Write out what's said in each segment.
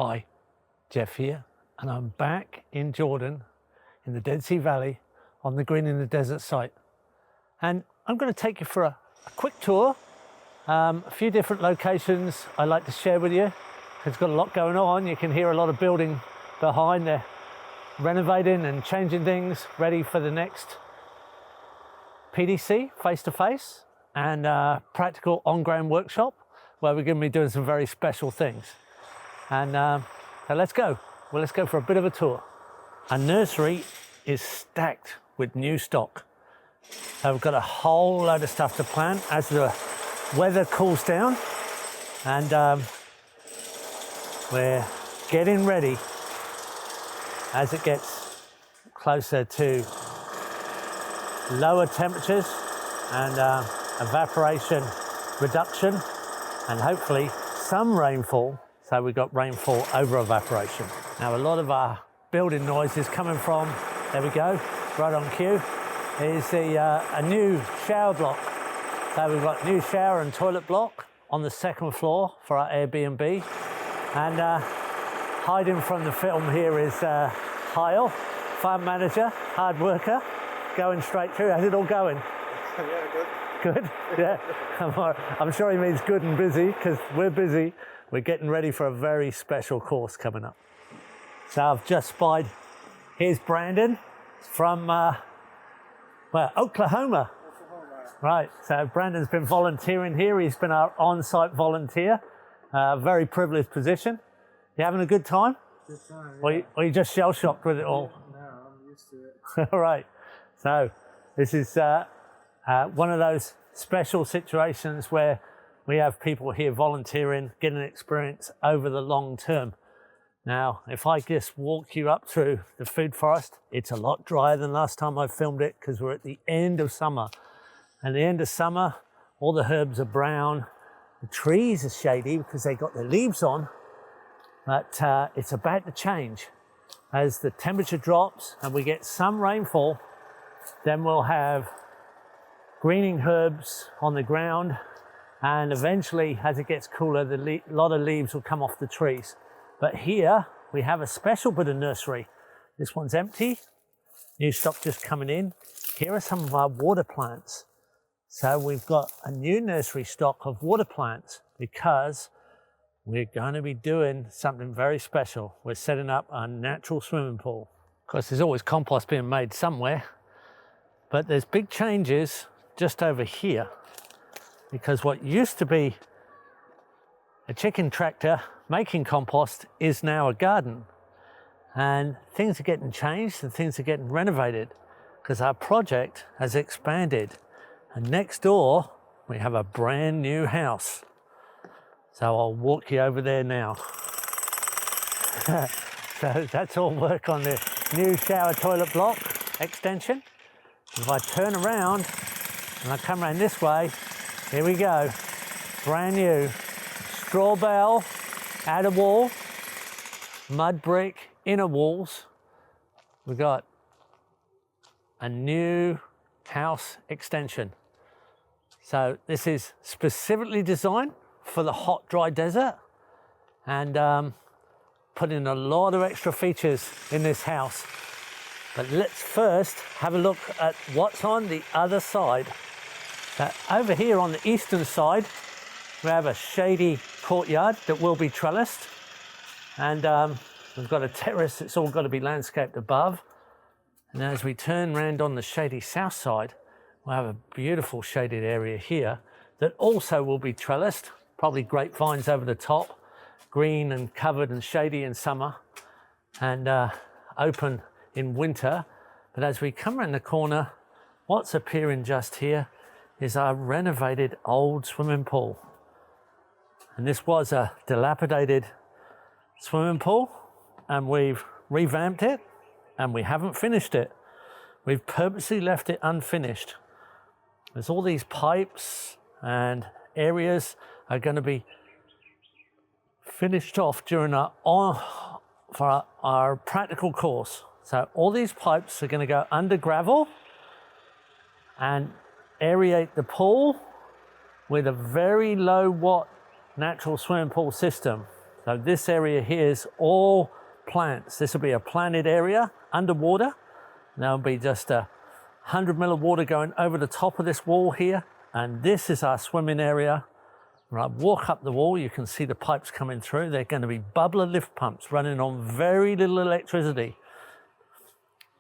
Hi, Geoff here, and I'm back in Jordan in the Dead Sea Valley on the Green in the Desert site. And I'm going to take you for a quick tour, a few different locations I'd like to share with you. It's got a lot going on. You can hear a lot of building behind. They're renovating and changing things, ready for the next PDC, face-to-face, and practical on-ground workshop where we're going to be doing some very special things. And so let's go. Well, let's go for a bit of a tour. Our nursery is stacked with new stock. So we've got a whole load of stuff to plant as the weather cools down, and we're getting ready as it gets closer to lower temperatures and evaporation reduction, and hopefully some rainfall. So we've got rainfall over evaporation. Now a lot of our building noise is coming from, there we go, right on cue, is a new shower block. So we've got new shower and toilet block on the second floor for our Airbnb. And hiding from the film here is Kyle, farm manager, hard worker, going straight through. How's it all going? Yeah, good. Good? Yeah. I'm sure he means good and busy, because we're busy. We're getting ready for a very special course coming up. So I've just spied, here's Brandon from, Oklahoma. Right, so Brandon's been volunteering here. He's been our on-site volunteer. Very privileged position. You having a good time? Good time, Or yeah. you just shell-shocked with it all? No, I'm used to it. All right, so this is one of those special situations where we have people here volunteering, getting experience over the long term. Now, if I just walk you up through the food forest, it's a lot drier than last time I filmed it, because we're at the end of summer. And the end of summer, all the herbs are brown. The trees are shady because they got their leaves on, but it's about to change. As the temperature drops and we get some rainfall, then we'll have greening herbs on the ground, and eventually, as it gets cooler, a lot of leaves will come off the trees. But here, we have a special bit of nursery. This one's empty, new stock just coming in. Here are some of our water plants. So we've got a new nursery stock of water plants because we're going to be doing something very special. We're setting up a natural swimming pool. Of course, there's always compost being made somewhere, but there's big changes just over here, because what used to be a chicken tractor making compost is now a garden. And things are getting changed and things are getting renovated because our project has expanded. And next door, we have a brand new house. So I'll walk you over there now. So that's all work on the new shower toilet block extension. If I turn around and I come around this way, here we go, brand new strawbale outer wall, mud brick inner walls. We've got a new house extension. So this is specifically designed for the hot, dry desert, and put in a lot of extra features in this house. But let's first have a look at what's on the other side. Over here on the eastern side, we have a shady courtyard that will be trellised, and we've got a terrace. It's all got to be landscaped above. And as we turn round on the shady south side, we'll have a beautiful shaded area here that also will be trellised, probably grapevines over the top, green and covered and shady in summer, and open in winter. But as we come around the corner, what's appearing just here is our renovated old swimming pool. And this was a dilapidated swimming pool, and we've revamped it, and we haven't finished it. We've purposely left it unfinished. There's all these pipes and areas are going to be finished off during our practical course. So all these pipes are going to go under gravel and aerate the pool with a very low watt natural swimming pool system. So this area here is all plants. This will be a planted area underwater. There'll be just 100 mil of water going over the top of this wall here. And this is our swimming area. When I walk up the wall, you can see the pipes coming through. They're going to be bubbler lift pumps running on very little electricity.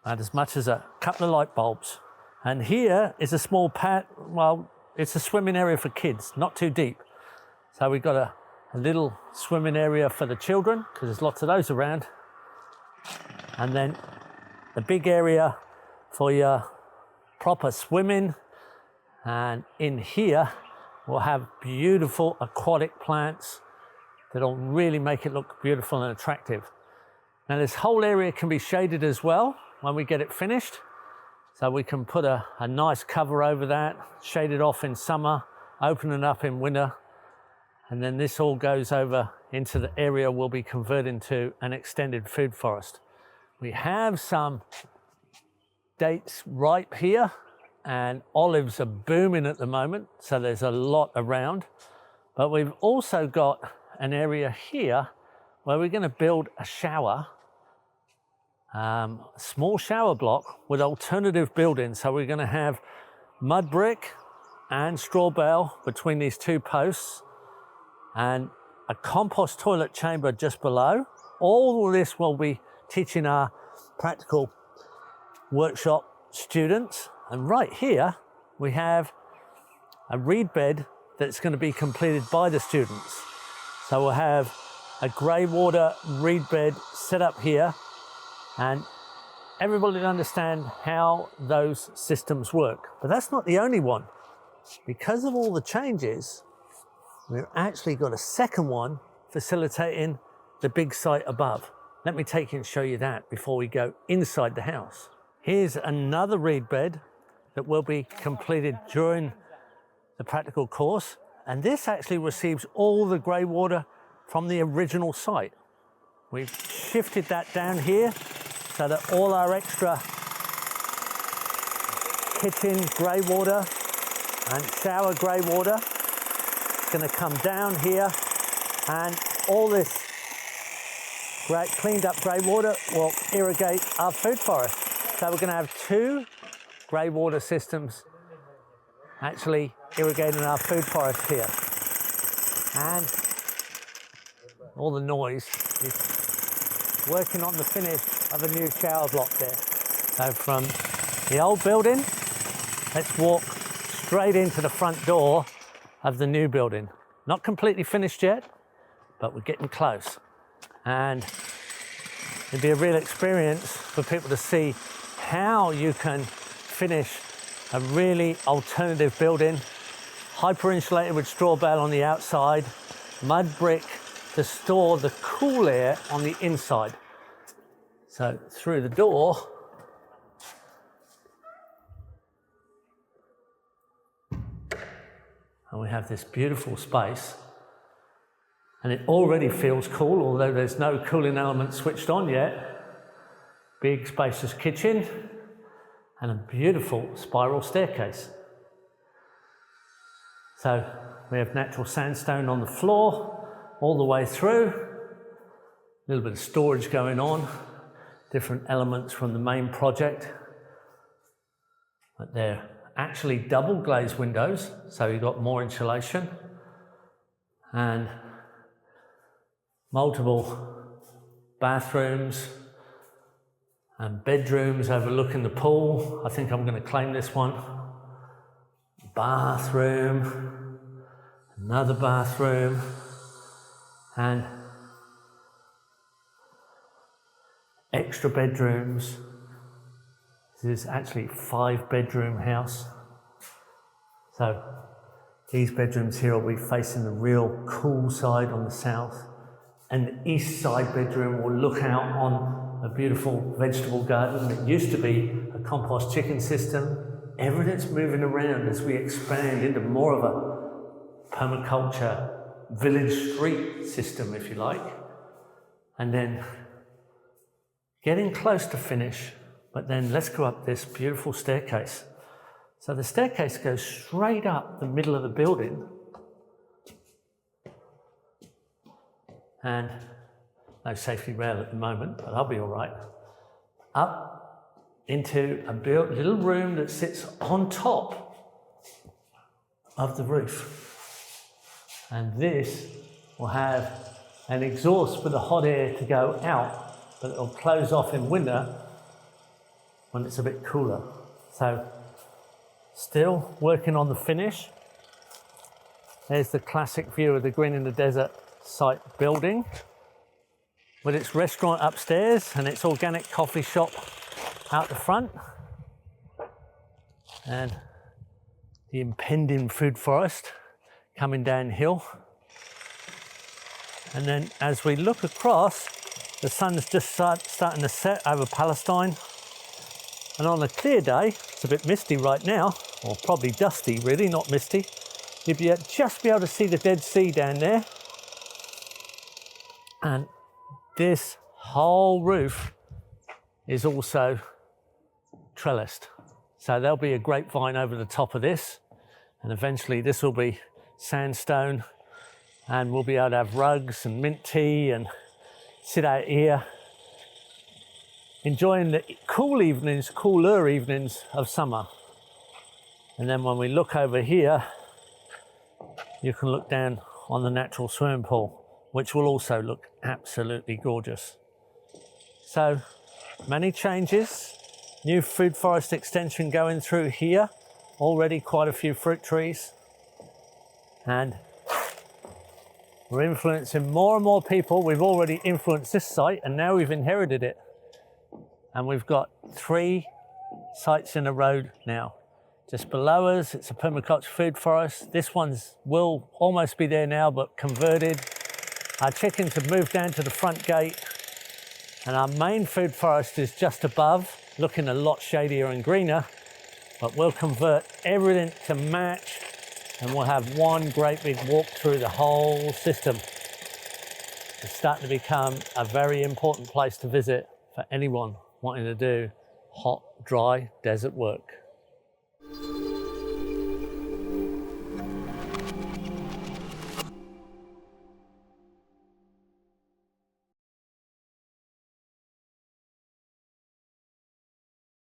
And as much as a couple of light bulbs. And here is a small pad. Well, it's a swimming area for kids, not too deep. So we've got a little swimming area for the children, because there's lots of those around. And then the big area for your proper swimming. And in here, we'll have beautiful aquatic plants that'll really make it look beautiful and attractive. Now this whole area can be shaded as well when we get it finished. So we can put a nice cover over that, shade it off in summer, open it up in winter. And then this all goes over into the area we'll be converting to an extended food forest. We have some dates ripe here, and olives are booming at the moment, so there's a lot around. But we've also got an area here where we're going to build a shower, a small shower block with alternative buildings. So we're going to have mud brick and straw bale between these two posts, and a compost toilet chamber just below. All of this will be teaching our practical workshop students. And right here, we have a reed bed that's going to be completed by the students. So we'll have a greywater reed bed set up here, and everybody will understand how those systems work. But that's not the only one. Because of all the changes, we've actually got a second one facilitating the big site above. Let me take you and show you that before we go inside the house. Here's another reed bed that will be completed during the practical course. And this actually receives all the greywater from the original site. We've shifted that down here so that all our extra kitchen greywater and shower greywater is going to come down here, and all this great cleaned up greywater will irrigate our food forest. So we're going to have two greywater systems actually irrigating our food forest here. And all the noise is working on the finish of a new shower block there. So from the old building, let's walk straight into the front door of the new building. Not completely finished yet, but we're getting close. And it'd be a real experience for people to see how you can finish a really alternative building, hyper insulated with straw bale on the outside, mud brick to store the cool air on the inside. So through the door, and we have this beautiful space, and it already feels cool, although there's no cooling element switched on yet. Big spacious kitchen and a beautiful spiral staircase. So we have natural sandstone on the floor all the way through, a little bit of storage going on, different elements from the main project. But they're actually double glazed windows, so you've got more insulation, and multiple bathrooms and bedrooms overlooking the pool. I think I'm going to claim this one. Bathroom, another bathroom, and extra bedrooms. This is actually a 5-bedroom house. So these bedrooms here will be facing the real cool side on the south, and the east side bedroom will look out on a beautiful vegetable garden. It used to be a compost chicken system. Everything's moving around as we expand into more of a permaculture village street system, if you like. And then getting close to finish, but then let's go up this beautiful staircase. So the staircase goes straight up the middle of the building. and no safety rail at the moment, but I'll be all right, up into a little room that sits on top of the roof. And this will have an exhaust for the hot air to go out, but it'll close off in winter when it's a bit cooler. So still working on the finish. There's the classic view of the Green in the Desert site building with its restaurant upstairs and its organic coffee shop out the front, and the impending food forest coming downhill. And then as we look across, the sun's just starting to set over Palestine, and on a clear day, it's a bit misty right now, or probably dusty really, not misty, you'd just be able to see the Dead Sea down there. And this whole roof is also trellised. So there'll be a grapevine over the top of this, and eventually this will be sandstone, and we'll be able to have rugs and mint tea and sit out here enjoying the cooler evenings of summer. And then when we look over here, you can look down on the natural swimming pool, which will also look absolutely gorgeous. So many changes, new food forest extension going through here, already quite a few fruit trees, and we're influencing more and more people. We've already influenced this site and now we've inherited it. And we've got 3 sites in a row now. Just below us, it's a permaculture food forest. This one's will almost be there now, but converted. Our chickens have moved down to the front gate, and our main food forest is just above, looking a lot shadier and greener, but we'll convert everything to match, and we'll have one great big walk through the whole system. It's starting to become a very important place to visit for anyone wanting to do hot, dry desert work.